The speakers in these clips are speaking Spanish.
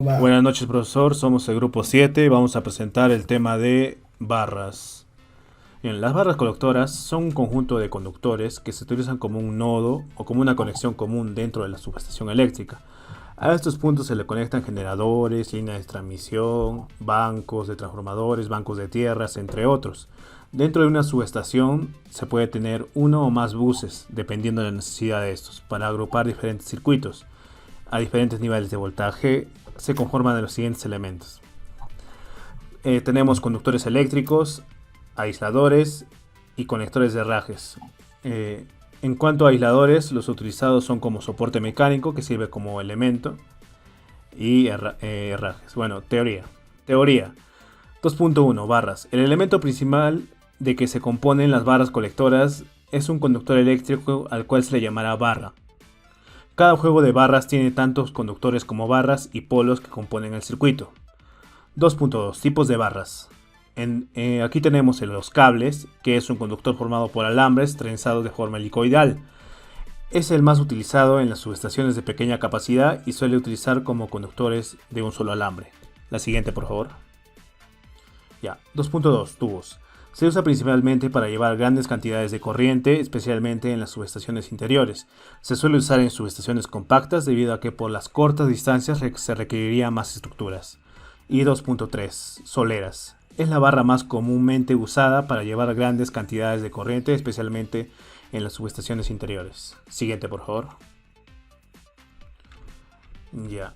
Va. Buenas noches, profesor. Somos el grupo 7 y vamos a presentar el tema de barras. Bien, las barras conductoras son un conjunto de conductores que se utilizan como un nodo o como una conexión común dentro de la subestación eléctrica. A estos puntos se le conectan generadores, líneas de transmisión, bancos de transformadores, bancos de tierras, entre otros. Dentro de una subestación se puede tener uno o más buses, dependiendo de la necesidad de estos, para agrupar diferentes circuitos a diferentes niveles de voltaje. Se conforman de los siguientes elementos. Tenemos conductores eléctricos, aisladores y conectores de herrajes. En cuanto a aisladores, los utilizados son como soporte mecánico, que sirve como elemento, y herrajes. Bueno, teoría. Teoría. 2.1. Barras. El elemento principal de que se componen las barras colectoras es un conductor eléctrico al cual se le llamará barra. Cada juego de barras tiene tantos conductores como barras y polos que componen el circuito. 2.2. Tipos de barras. Aquí tenemos los cables, que es un conductor formado por alambres trenzados de forma helicoidal. Es el más utilizado en las subestaciones de pequeña capacidad y suele utilizar como conductores de un solo alambre. La siguiente, por favor. Ya. 2.2. Tubos. Se usa principalmente para llevar grandes cantidades de corriente, especialmente en las subestaciones interiores. Se suele usar en subestaciones compactas debido a que por las cortas distancias se requeriría más estructuras. Y 2.3. Soleras. Es la barra más comúnmente usada para llevar grandes cantidades de corriente, especialmente en las subestaciones interiores. Siguiente, por favor. Ya.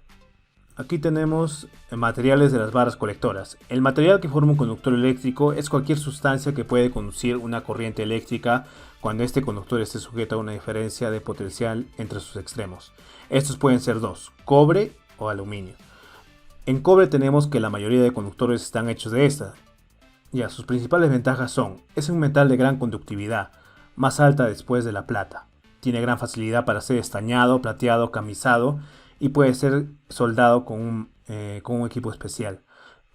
Aquí tenemos materiales de las barras colectoras. El material que forma un conductor eléctrico es cualquier sustancia que puede conducir una corriente eléctrica cuando este conductor esté sujeto a una diferencia de potencial entre sus extremos. Estos pueden ser dos, cobre o aluminio. En cobre tenemos que la mayoría de conductores están hechos de esta. Ya, sus principales ventajas son: es un metal de gran conductividad, más alta después de la plata. Tiene gran facilidad para ser estañado, plateado, camisado y puede ser soldado con un equipo especial.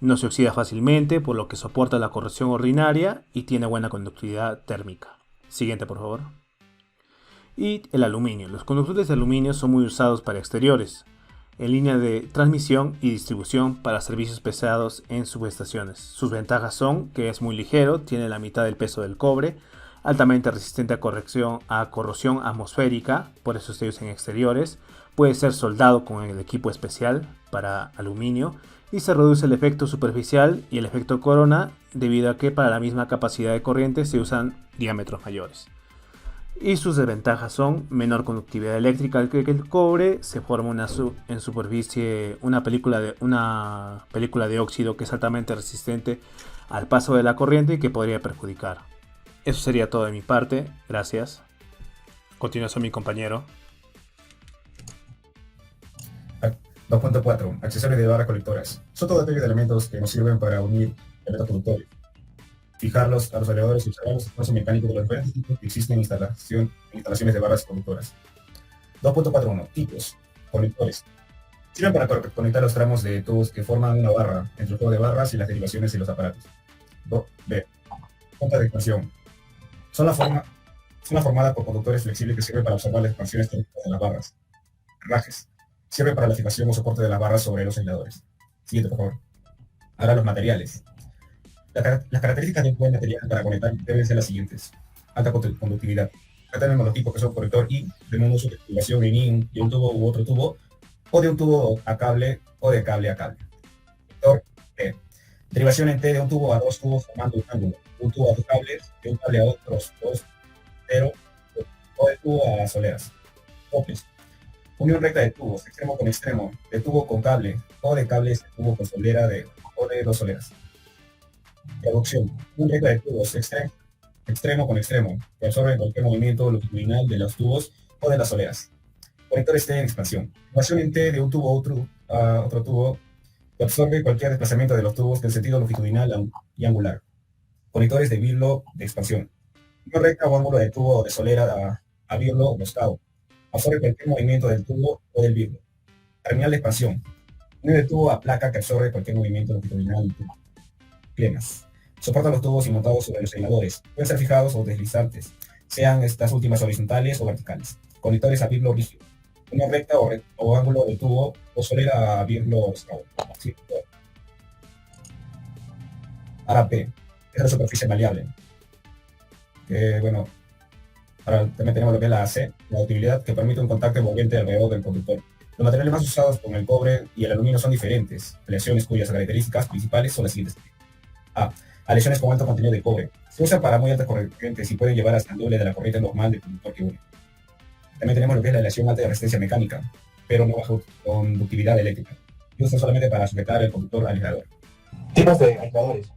No se oxida fácilmente, por lo que soporta la corrosión ordinaria y tiene buena conductividad térmica. Siguiente, por favor. Y el aluminio. Los conductores de aluminio son muy usados para exteriores, en línea de transmisión y distribución para servicios pesados en subestaciones. Sus ventajas son que es muy ligero, tiene la mitad del peso del cobre, altamente resistente a corrosión atmosférica, por eso se usa en exteriores, puede ser soldado con el equipo especial para aluminio y se reduce el efecto superficial y el efecto corona debido a que para la misma capacidad de corriente se usan diámetros mayores. Y sus desventajas son menor conductividad eléctrica que el cobre, se forma en superficie una película de óxido que es altamente resistente al paso de la corriente y que podría perjudicar. Eso sería todo de mi parte, gracias. Continuación mi compañero. 2.4. Accesorios de barras colectoras. Son todo aquellos elementos que nos sirven para unir elementos conductores, fijarlos a los variadores y observar los esfuerzos mecánicos de los diferentes tipos que existen en instalaciones de barras conductoras. 2.41. Tipos. Conectores. Sirven para conectar los tramos de tubos que forman una barra entre el juego de barras y las derivaciones de los aparatos. B. Puntas de expansión. Son la formada por conductores flexibles que sirven para observar las expansiones térmicas de las barras. Rajes. Sirve para la fijación o soporte de las barras sobre los aisladores. Siguiente, por favor. Ahora los materiales. Las características de un buen material para conectar deben ser las siguientes. Alta conductividad. Acá tenemos los tipos que son conector I, de un uso de circulación en I de un tubo u otro tubo, o de un tubo a cable o de cable a cable. Conector T. Derivación en T de un tubo a dos tubos formando un ángulo. Un tubo a dos cables, de un cable a otros dos, pero, o de tubo a soleras. Coples. Unión recta de tubos, extremo con extremo, de tubo con cable, o de cables de tubo con solera o de dos soleras. Reducción. Unión recta de tubos, extremo con extremo, que absorben cualquier movimiento longitudinal de los tubos o de las soleras. Conectores T en expansión. Expansión en T de un tubo a otro tubo, que absorbe cualquier desplazamiento de los tubos del sentido longitudinal y angular. Conectores de birlo de expansión. Unión recta o ángulo de tubo o de solera a birlo roscado. Absorbe cualquier movimiento del tubo o del birlo. Terminal de expansión. Unión de tubo a placa que absorbe cualquier movimiento longitudinal del tubo. Plenas. Soporta los tubos y montados sobre los aisladores. Pueden ser fijados o deslizantes, sean estas últimas horizontales o verticales. Conectores a birlo rígido. una recta o ángulo de tubo o solera bien los sí, Ahora P es la superficie maleable. Bueno, ahora también tenemos lo que es la AC, la ductilidad, que permite un contacto envolvente alrededor del conductor. Los materiales más usados como el cobre y el aluminio son diferentes, aleaciones cuyas características principales son las siguientes. A. Aleaciones con alto contenido de cobre. Se usa para muy altas corrientes y pueden llevar hasta el doble de la corriente normal del conductor que une. También tenemos lo que es la aleación alta de resistencia mecánica, pero no baja conductividad eléctrica. Y usa solamente para sujetar el conductor al aislador. Tipos de aisladores.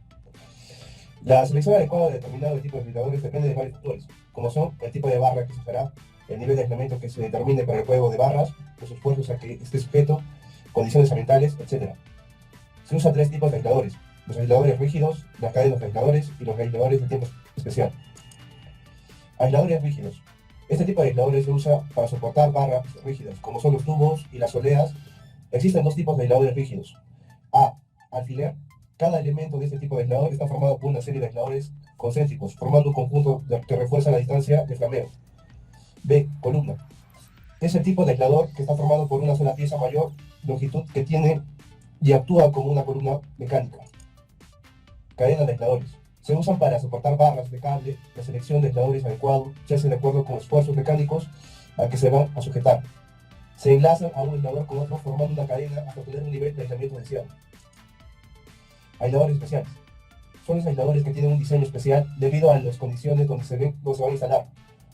La selección adecuada de determinado tipo de aisladores depende de varios factores, como son el tipo de barra que se usará, el nivel de aislamiento que se determine para el juego de barras, los esfuerzos a que esté sujeto, condiciones ambientales, etc. Se usan 3 tipos de aisladores: los aisladores rígidos, las cadenas de aisladores y los aisladores de tiempo especial. Aisladores rígidos. Este tipo de aisladores se usa para soportar barras rígidas, como son los tubos y las soleas. Existen 2 tipos de aisladores rígidos. A. Alfiler. Cada elemento de este tipo de aislador está formado por una serie de aisladores concéntricos, formando un conjunto que refuerza la distancia de flameo. B. Columna. Es el tipo de aislador que está formado por una sola pieza mayor longitud que tiene y actúa como una columna mecánica. Cadena de aisladores. Se usan para soportar barras de cable. La selección de aisladores adecuado se hace de acuerdo con esfuerzos mecánicos a que se van a sujetar. Se enlazan a un aislador con otro formando una cadena hasta tener un nivel de aislamiento deseado. Aisladores especiales. Son los aisladores que tienen un diseño especial debido a las condiciones donde se van a instalar.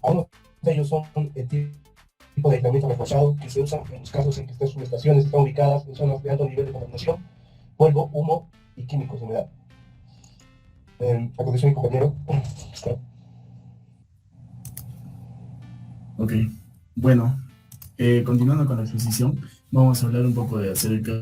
Algunos de ellos son el tipo de aislamiento reforzado que se usan en los casos en que estas subestaciones están ubicadas en zonas de alto nivel de contaminación, polvo, humo y químicos de humedad. A continuación, compañero. Ok, bueno, continuando con la exposición, vamos a hablar un poco de acerca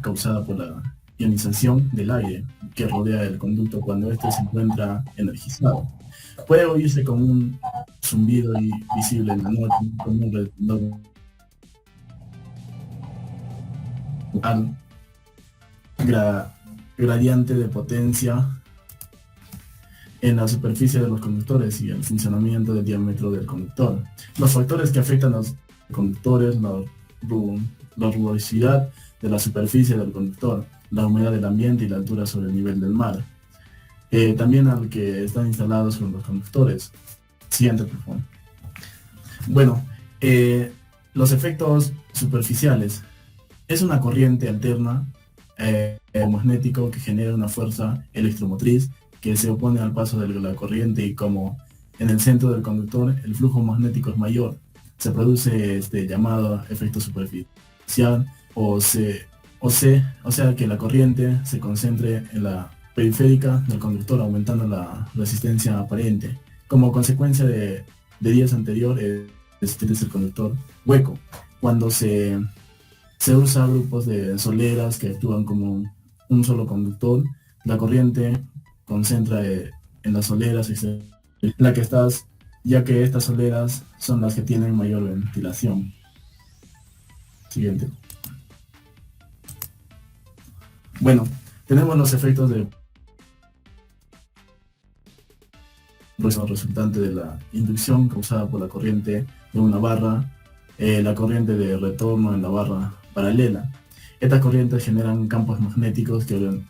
causada por la ionización del aire que rodea el conducto cuando éste se encuentra energizado. Puede oírse como un zumbido y visible en la noche, como un redondo gradiente de potencia en la superficie de los conductores y el funcionamiento del diámetro del conductor. Los factores que afectan a los conductores, la rugosidad de la superficie del conductor, la humedad del ambiente y la altura sobre el nivel del mar. También al que están instalados con los conductores. Siguiente, por favor. Bueno, los efectos superficiales. Es una corriente alterna magnético que genera una fuerza electromotriz que se opone al paso de la corriente, y como en el centro del conductor el flujo magnético es mayor, se produce este llamado efecto superficial, o sea que la corriente se concentre en la periférica del conductor, aumentando la resistencia aparente. Como consecuencia de días anteriores, este es el conductor hueco. Cuando se usa grupos de soleras que actúan como un solo conductor, la corriente concentra en las soleras en la que estás, ya que estas soleras son las que tienen mayor ventilación. Siguiente. Bueno, tenemos los efectos de resultante de la inducción causada por la corriente de una barra, la corriente de retorno en la barra paralela. Estas corrientes generan campos magnéticos que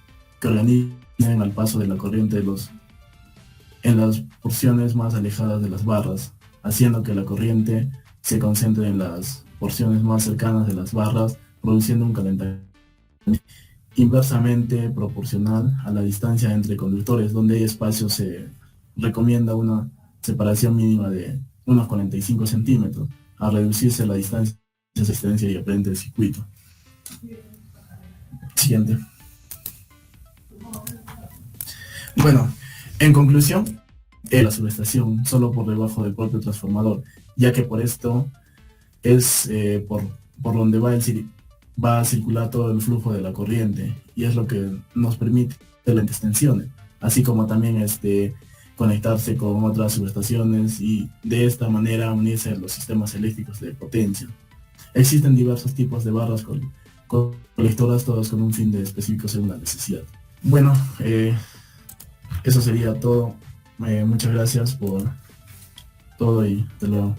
organizan al paso de la corriente en las porciones más alejadas de las barras, haciendo que la corriente se concentre en las porciones más cercanas de las barras, produciendo un calentamiento inversamente proporcional a la distancia entre conductores. Donde hay espacio se recomienda una separación mínima de unos 45 centímetros, a reducirse la distancia de asistencia y aparente del circuito. Siguiente. Bueno, en conclusión, la subestación solo por debajo del propio transformador, ya que por esto es por donde va a circular todo el flujo de la corriente, y es lo que nos permite las extensiones, así como también conectarse con otras subestaciones y de esta manera unirse a los sistemas eléctricos de potencia. Existen diversos tipos de barras colectoras, todas con un fin específico según la necesidad. Bueno, eso sería todo. Muchas gracias por todo y hasta luego.